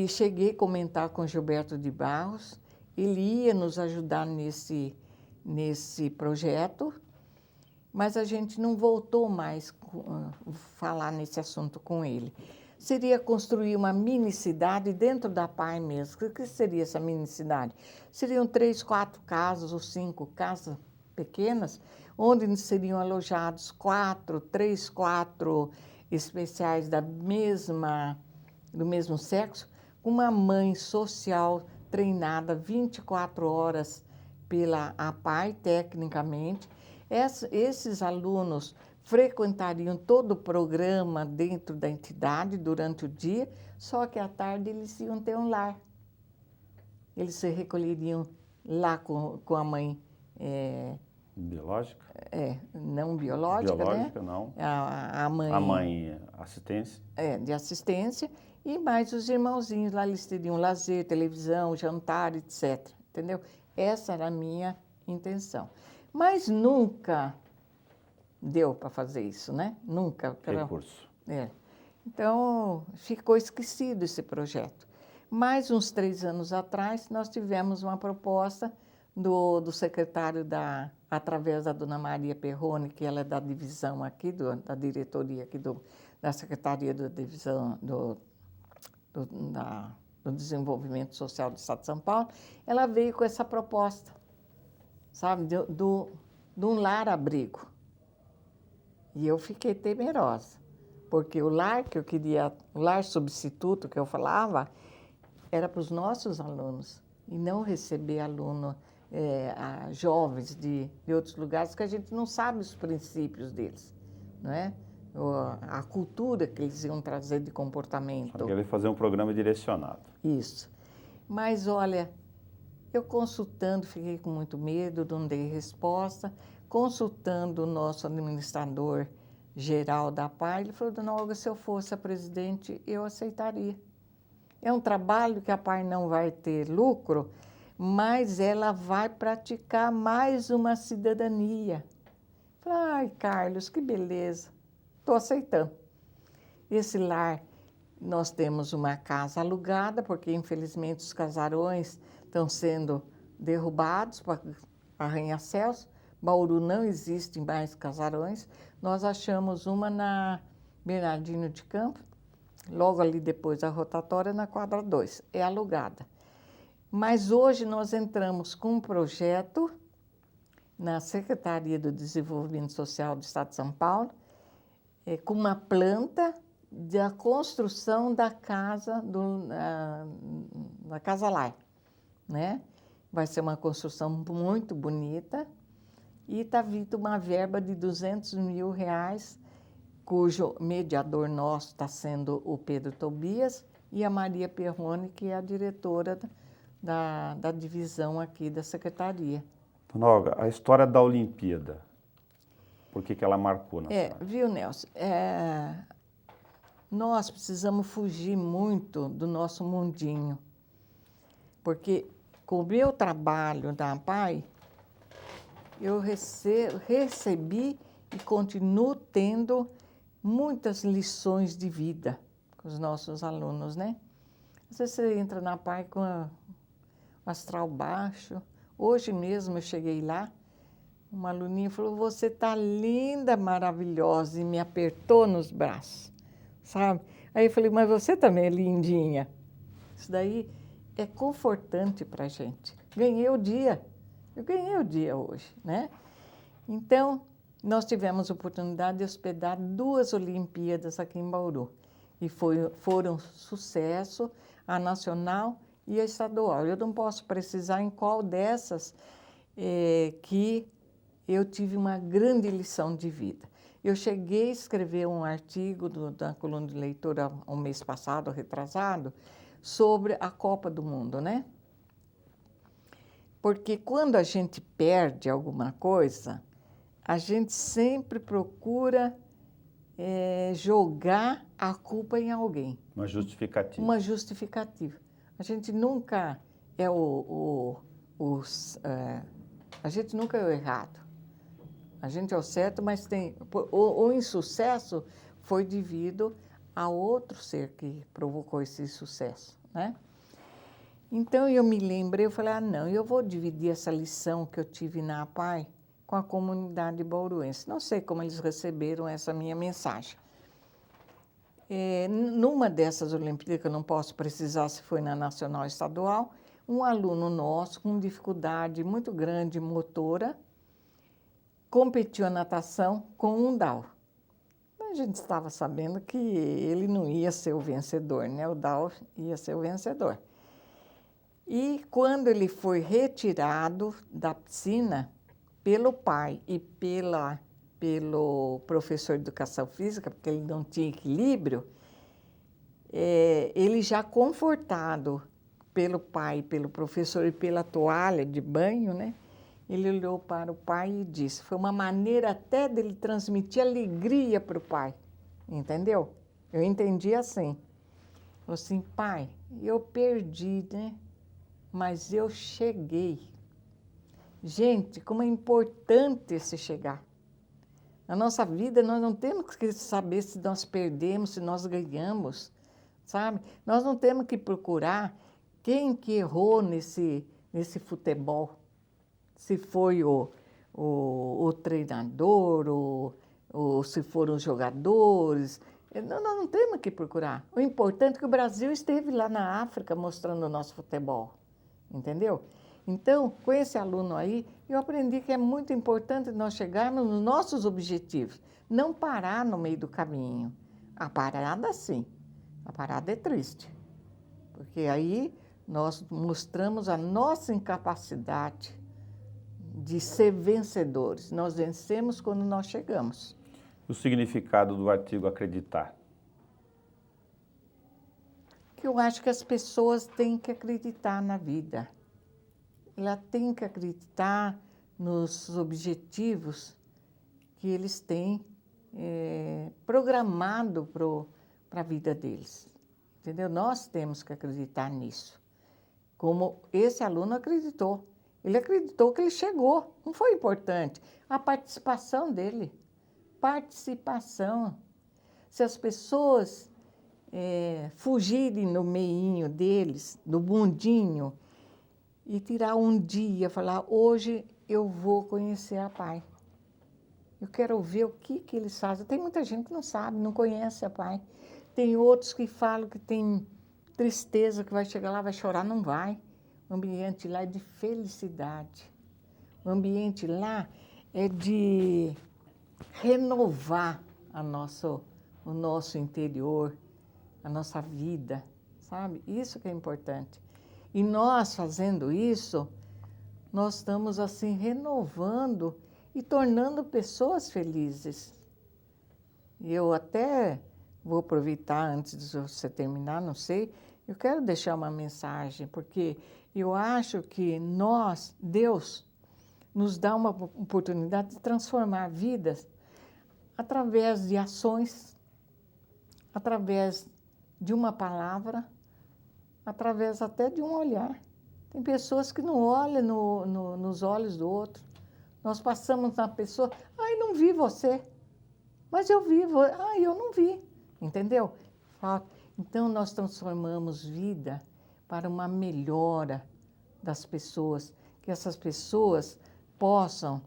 [SPEAKER 2] cheguei a comentar com Gilberto de Barros, ele ia nos ajudar nesse projeto, mas a gente não voltou mais a falar nesse assunto com ele. Seria construir uma mini-cidade dentro da PAI mesmo. O que seria essa mini-cidade? Seriam 3, 4 casas ou 5 casas pequenas, onde seriam alojados 3, 4 especiais do mesmo sexo, com uma mãe social treinada 24 horas pela APAI, tecnicamente. Esses alunos frequentariam todo o programa dentro da entidade durante o dia, só que à tarde eles iam ter um lar. Eles se recolheriam lá com a mãe
[SPEAKER 1] Biológica?
[SPEAKER 2] Não biológica,
[SPEAKER 1] Biológica,
[SPEAKER 2] né?
[SPEAKER 1] não.
[SPEAKER 2] A mãe...
[SPEAKER 1] A mãe, assistência?
[SPEAKER 2] De assistência. E mais os irmãozinhos lá, eles teriam lazer, televisão, jantar, etc. Entendeu? Essa era a minha intenção. Mas nunca deu para fazer isso, né? Nunca.
[SPEAKER 1] Recurso.
[SPEAKER 2] Então, ficou esquecido esse projeto. Mas, uns 3 anos atrás, nós tivemos uma proposta do secretário, através da dona Maria Perrone, que ela é da divisão aqui, da diretoria aqui da Secretaria da Divisão do Desenvolvimento Social do Estado de São Paulo. Ela veio com essa proposta, sabe, de um lar-abrigo. E eu fiquei temerosa, porque o lar que eu queria, o lar substituto que eu falava, era para os nossos alunos, e não receber jovens de outros lugares que a gente não sabe os princípios deles, não é? A cultura que eles iam trazer de comportamento.
[SPEAKER 1] Só que ele fazer um programa direcionado.
[SPEAKER 2] Isso. Mas, olha, eu consultando, fiquei com muito medo, não dei resposta. Consultando o nosso administrador geral da PAI, ele falou, dona Olga, se eu fosse a presidente, eu aceitaria. É um trabalho que a PAI não vai ter lucro, mas ela vai praticar mais uma cidadania. Falei, ai, Carlos, que beleza, estou aceitando. Esse lar, nós temos uma casa alugada, porque infelizmente os casarões estão sendo derrubados para arranha-céus. Bauru não existe mais casarões. Nós achamos uma na Bernardino de Campos, logo ali depois da rotatória, na quadra 2. É alugada. Mas hoje nós entramos com um projeto na Secretaria do Desenvolvimento Social do Estado de São Paulo, com uma planta da construção da casa, da Casa Lar, né? Vai ser uma construção muito bonita. E está vindo uma verba de R$200 mil, cujo mediador nosso está sendo o Pedro Tobias e a Maria Perrone, que é a diretora da divisão aqui da Secretaria.
[SPEAKER 1] Dona Olga, a história da Olimpíada, por que ela marcou na senhora?
[SPEAKER 2] Viu, Nelson? Nós precisamos fugir muito do nosso mundinho, porque com o meu trabalho da PAI, eu recebi e continuo tendo muitas lições de vida com os nossos alunos, né? Às vezes você entra na PAI com o astral baixo. Hoje mesmo eu cheguei lá, uma aluninha falou, você está linda, maravilhosa, e me apertou nos braços, sabe? Aí eu falei, mas você também é lindinha. Isso daí é confortante para a gente. Ganhei o dia. Eu ganhei o dia hoje, né? Então, nós tivemos a oportunidade de hospedar 2 Olimpíadas aqui em Bauru. E foram sucesso, a nacional e a estadual. Eu não posso precisar em qual dessas que eu tive uma grande lição de vida. Eu cheguei a escrever um artigo da Coluna de Leitura um mês passado, retrasado, sobre a Copa do Mundo, né? Porque quando a gente perde alguma coisa, a gente sempre procura jogar a culpa em alguém.
[SPEAKER 1] Uma justificativa.
[SPEAKER 2] Uma justificativa. A gente nunca é a gente nunca é o errado. A gente é o certo, mas o insucesso foi devido a outro ser que provocou esse sucesso, né? Então, eu me lembrei, eu falei, não, eu vou dividir essa lição que eu tive na APAI com a comunidade bauruense. Não sei como eles receberam essa minha mensagem. Numa dessas Olimpíadas, que eu não posso precisar se foi na nacional ou estadual, um aluno nosso com dificuldade muito grande motora competiu a natação com um Down. A gente estava sabendo que ele não ia ser o vencedor, né? O Down ia ser o vencedor. E quando ele foi retirado da piscina pelo pai e pelo professor de educação física, porque ele não tinha equilíbrio, ele já confortado pelo pai, pelo professor e pela toalha de banho, né? ele olhou para o pai e disse, foi uma maneira até dele transmitir alegria para o pai, entendeu? Eu entendi assim. Falou assim, pai, eu perdi, né? Mas eu cheguei. Gente, como é importante se chegar. Na nossa vida, nós não temos que saber se nós perdemos, se nós ganhamos, sabe? Nós não temos que procurar quem que errou nesse futebol. Se foi o treinador, ou se foram os jogadores. Nós não temos que procurar. O importante é que o Brasil esteve lá na África mostrando o nosso futebol, entendeu? Então, com esse aluno aí, eu aprendi que é muito importante nós chegarmos nos nossos objetivos, não parar no meio do caminho. A parada, sim, a parada é triste, porque aí nós mostramos a nossa incapacidade de ser vencedores. Nós vencemos quando nós chegamos.
[SPEAKER 1] O significado do artigo acreditar?
[SPEAKER 2] Que eu acho que as pessoas têm que acreditar na vida. Ela tem que acreditar nos objetivos que eles têm programado para a vida deles. Entendeu? Nós temos que acreditar nisso. Como esse aluno acreditou. Ele acreditou que ele chegou. Não foi importante. A participação dele. Participação. Se as pessoas fugirem no meinho deles, do mundinho, e tirar um dia, falar, hoje eu vou conhecer a Pai. Eu quero ver o que eles fazem. Tem muita gente que não sabe, não conhece a Pai. Tem outros que falam que tem tristeza, que vai chegar lá, vai chorar, não vai. O ambiente lá é de felicidade. O ambiente lá é de renovar o nosso interior, a nossa vida, sabe? Isso que é importante. E nós, fazendo isso, nós estamos, assim, renovando e tornando pessoas felizes. E eu até vou aproveitar, antes de você terminar, não sei, eu quero deixar uma mensagem, porque eu acho que Deus, nos dá uma oportunidade de transformar vidas através de ações, através de uma palavra, através até de um olhar. Tem pessoas que não olham nos olhos do outro. Nós passamos na pessoa, ai, não vi você, mas eu vi, ai, eu não vi, entendeu? Então, nós transformamos vida para uma melhora das pessoas, que essas pessoas possam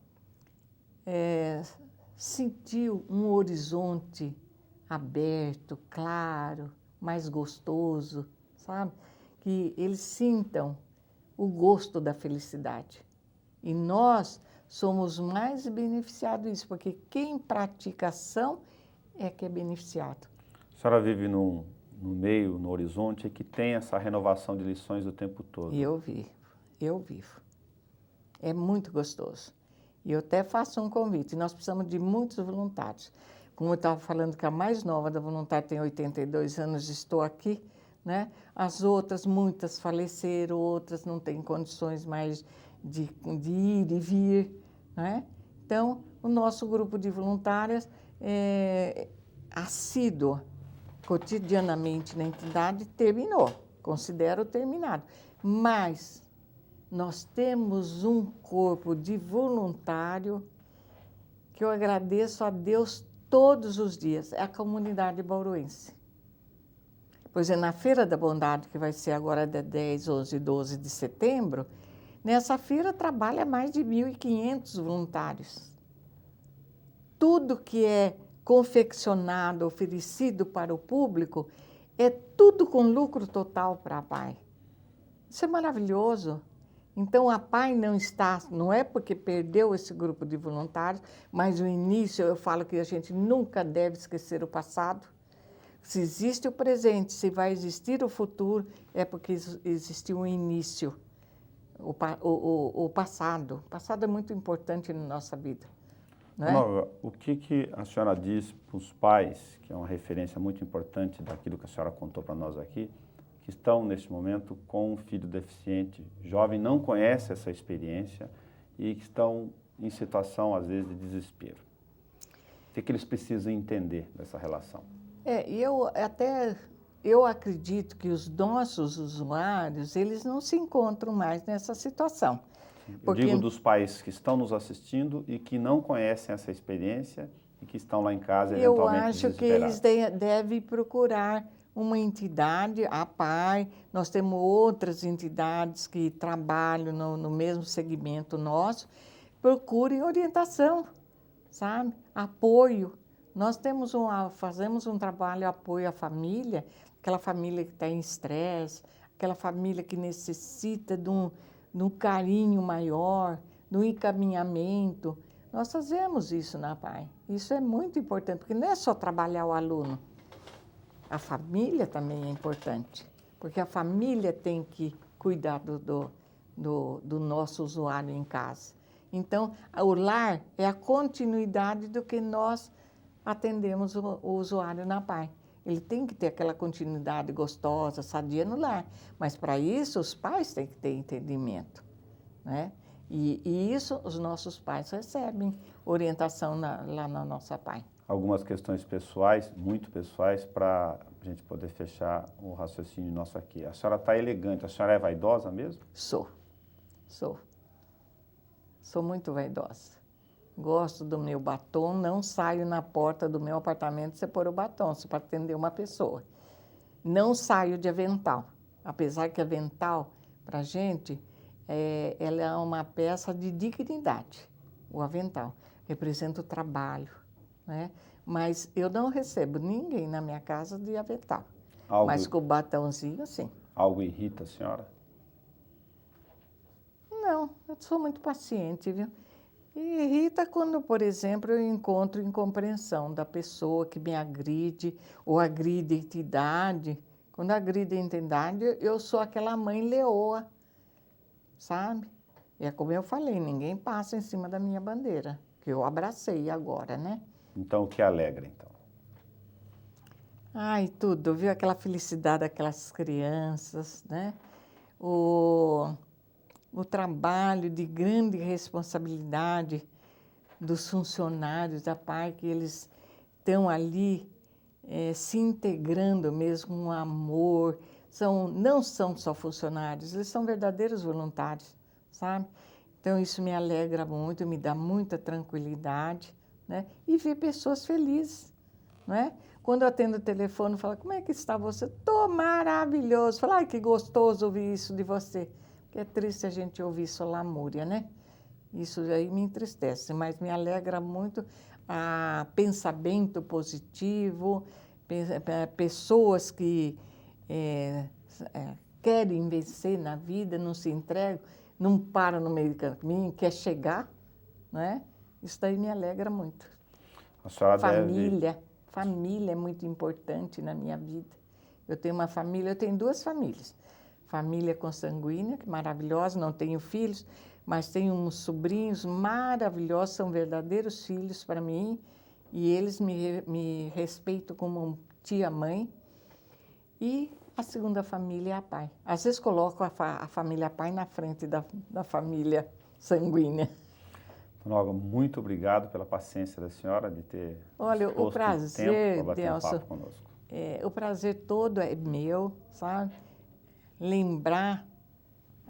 [SPEAKER 2] sentir um horizonte aberto, claro, mais gostoso, sabe? Que eles sintam o gosto da felicidade. E nós somos mais beneficiados disso, porque quem pratica ação é que é beneficiado.
[SPEAKER 1] A senhora vive no meio, no horizonte, que tem essa renovação de lições o tempo todo.
[SPEAKER 2] E eu vivo. É muito gostoso. E eu até faço um convite, nós precisamos de muitos voluntários. Como eu estava falando que a mais nova da voluntária tem 82 anos, estou aqui, né? As outras, muitas faleceram, outras não têm condições mais de ir e vir, né? Então, o nosso grupo de voluntárias é assíduo, cotidianamente na entidade, terminou, considero terminado. Mas nós temos um corpo de voluntário que eu agradeço a Deus todos os dias, é a comunidade bauruense. Pois é, na Feira da Bondade, que vai ser agora de 10, 11 e 12 de setembro, nessa feira trabalha mais de 1.500 voluntários. Tudo que é confeccionado, oferecido para o público, é tudo com lucro total para a PAI. Isso é maravilhoso. Então, a PAI não é porque perdeu esse grupo de voluntários, mas o início, eu falo que a gente nunca deve esquecer o passado. Se existe o presente, se vai existir o futuro, é porque existiu um início, o passado. O passado é muito importante na nossa vida. Não é?
[SPEAKER 1] Nova, o que a senhora diz para os pais, que é uma referência muito importante daquilo que a senhora contou para nós aqui, que estão, neste momento, com um filho deficiente, jovem, não conhece essa experiência e que estão em situação, às vezes, de desespero? O que eles precisam entender dessa relação?
[SPEAKER 2] Eu acredito que os nossos usuários, eles não se encontram mais nessa situação.
[SPEAKER 1] Eu digo dos pais que estão nos assistindo e que não conhecem essa experiência e que estão lá em casa eventualmente
[SPEAKER 2] desesperados. Eu acho que eles devem procurar uma entidade, a PAI, nós temos outras entidades que trabalham no mesmo segmento nosso, procurem orientação, sabe? Apoio. Nós fazemos um trabalho de apoio à família, aquela família que está em estresse, aquela família que necessita de um carinho maior, de um encaminhamento. Nós fazemos isso na PAI. Isso é muito importante, porque não é só trabalhar o aluno. A família também é importante, porque a família tem que cuidar do nosso usuário em casa. Então, o lar é a continuidade do que nós atendemos o usuário na PAI. Ele tem que ter aquela continuidade gostosa, sadia no lar, mas para isso os pais têm que ter entendimento, né? E isso os nossos pais recebem orientação lá na nossa PAI.
[SPEAKER 1] Algumas questões pessoais, muito pessoais, para a gente poder fechar o raciocínio nosso aqui. A senhora está elegante, a senhora é vaidosa mesmo?
[SPEAKER 2] Sou muito vaidosa. Gosto do meu batom, não saio na porta do meu apartamento sem pôr o batom, só para atender uma pessoa. Não saio de avental, apesar que avental, para a gente, ela é uma peça de dignidade, o avental. Representa o trabalho, né? Mas eu não recebo ninguém na minha casa de avental. Mas com o batãozinho, sim.
[SPEAKER 1] Algo irrita a senhora?
[SPEAKER 2] Não, eu sou muito paciente, viu? E irrita quando, por exemplo, eu encontro incompreensão da pessoa que me agride ou agride a entidade. Quando agride a entidade, eu sou aquela mãe leoa, sabe? E é como eu falei, ninguém passa em cima da minha bandeira, que eu abracei agora, né?
[SPEAKER 1] Então, o que alegra, então?
[SPEAKER 2] Ai, tudo, viu? Aquela felicidade daquelas crianças, né? O trabalho de grande responsabilidade dos funcionários da PAI, que eles estão ali se integrando mesmo com amor. Não são só funcionários, eles são verdadeiros voluntários, sabe? Então, isso me alegra muito, me dá muita tranquilidade, né? E ver pessoas felizes, não é? Quando eu atendo o telefone, falo, como é que está você? Estou maravilhoso. Falo, ai, que gostoso ouvir isso de você. Porque é triste a gente ouvir isso lamúria, né? Isso aí me entristece, mas me alegra muito pensamento positivo, pessoas que querem vencer na vida, não se entregam, não param no meio do caminho, quer chegar, não é? Isso daí me alegra muito.
[SPEAKER 1] A senhora
[SPEAKER 2] Família é muito importante na minha vida. Eu tenho uma família, eu tenho duas famílias. Família consanguínea, que é maravilhosa, não tenho filhos, mas tenho uns sobrinhos maravilhosos, são verdadeiros filhos para mim, e eles me respeitam como tia-mãe. E a segunda família é a PAI. Às vezes coloco a família PAI na frente da família sanguínea.
[SPEAKER 1] Dona Olga, muito obrigado pela paciência da senhora de ter
[SPEAKER 2] o prazer,
[SPEAKER 1] Delson, conosco.
[SPEAKER 2] O prazer todo é meu, sabe? Lembrar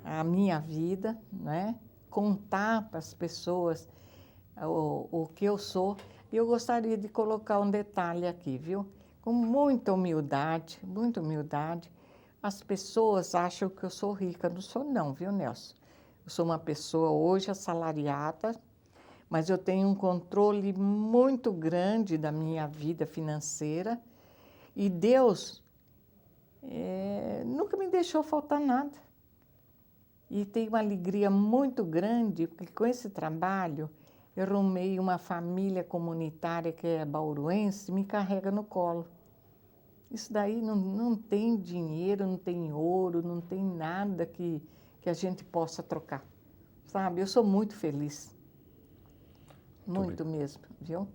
[SPEAKER 2] a minha vida, né? Contar para as pessoas o que eu sou. E eu gostaria de colocar um detalhe aqui, viu? Com muita humildade, as pessoas acham que eu sou rica. Não sou não, viu, Nelson? Eu sou uma pessoa hoje assalariada, mas eu tenho um controle muito grande da minha vida financeira e Deus nunca me deixou faltar nada. E tenho uma alegria muito grande, porque com esse trabalho eu arrumei uma família comunitária que é bauruense e me carrega no colo. Isso daí não tem dinheiro, não tem ouro, não tem nada que a gente possa trocar, sabe? Eu sou muito feliz. Muito mesmo, viu?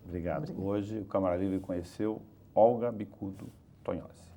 [SPEAKER 1] Obrigado. Hoje o Câmara Livre conheceu Olga Bicudo Tonhós.